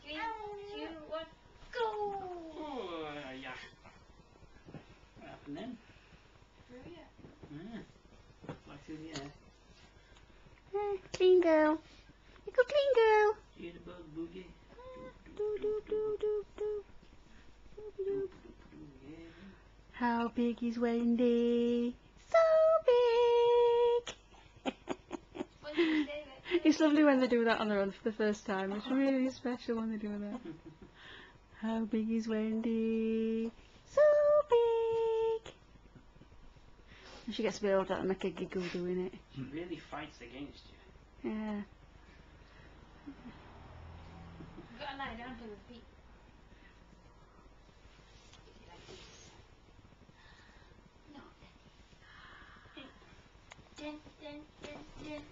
3, 2, 1, go! Oh, yeah. What happened then? Through you. Yeah. Fly through the air. Clean girl. Little clean girl. Jitterbug boogie. Do, do, do, do, do. Yeah. How big is Wendy? So big! When did you say that? It's lovely when they do that on their own for the first time. It's really special when they do that. How big is Wendy? So big! And she gets to be able to make a giggle doing it. She really fights against you. Yeah. You've got to lie down for the feet. Like this. No. Dun, dun, dun, dun.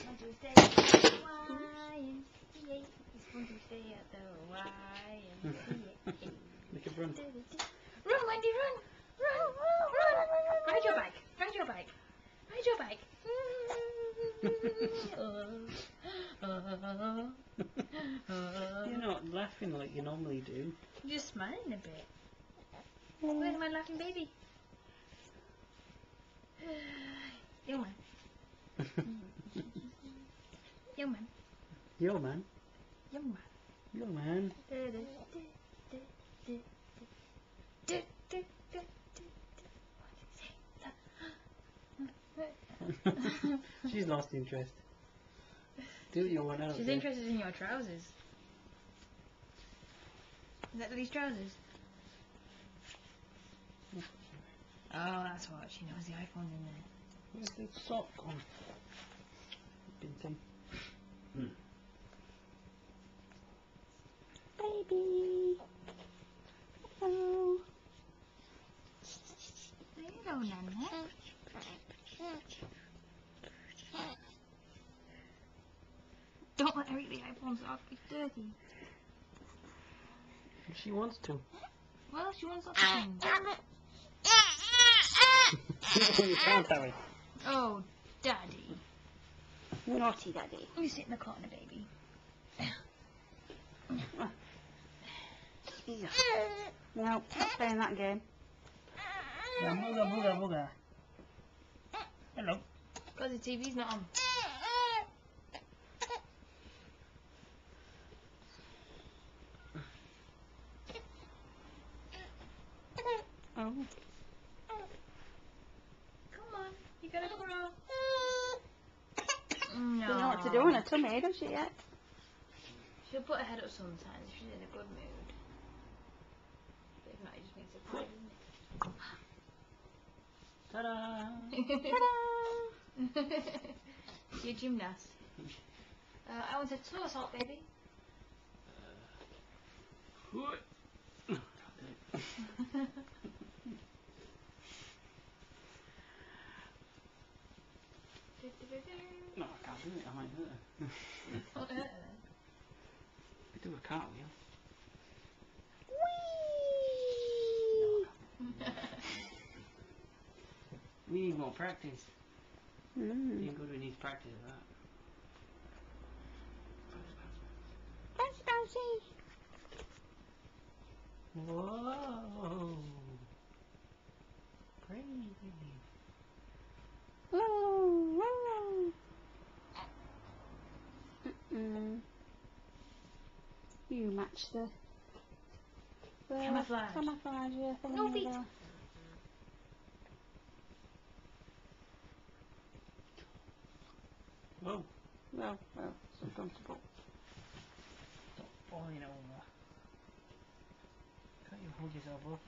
Want to stay at the YMCA. He's going to stay at the YMCA. Make it run. Run, Wendy, run! Run! Run! Ride your bike! Ride your bike! Ride your bike! You're not laughing like you normally do. You're smiling a bit. Where's my laughing baby? Yo man. Yo man. Yo, man. Yo man. Yo, man. She's lost interest. Do your one out She's there. interested in your trousers. Is that these trousers? Oh, that's what. She knows the iPhone's in there. Where's the sock gone? Binting. Baby. Hello. Hello, Nana. Don't let her eat the iPhones off. It's dirty. She wants to. Well, she wants lots of things. You can't have it. Oh, Daddy. Naughty daddy. You sit in the corner, baby. Yeah. No, not playing that game. Yeah, booga, booga, booga. Hello. Because the TV's not on. Oh. Come on, you gotta crawl. No. Doesn't know what to do on her tummy, does she yet? She'll put her head up sometimes if she's in a good mood. But if not, it just makes it quiet, Ta-da! doesn't it? You're a gymnast. I want a tour salt, baby. No, I can't do it. I might hurt her. Don't hurt her I do a cartwheel. then. We need more practice. Mm. Being good, we need practice of that. Bouncy, bouncy. Whoa! Crazy. Whoa, whoa. You match the Camouflage. Camouflage, yeah. No feet. Whoa! Well, it's uncomfortable. Stop falling over. Can't you hold yourself up?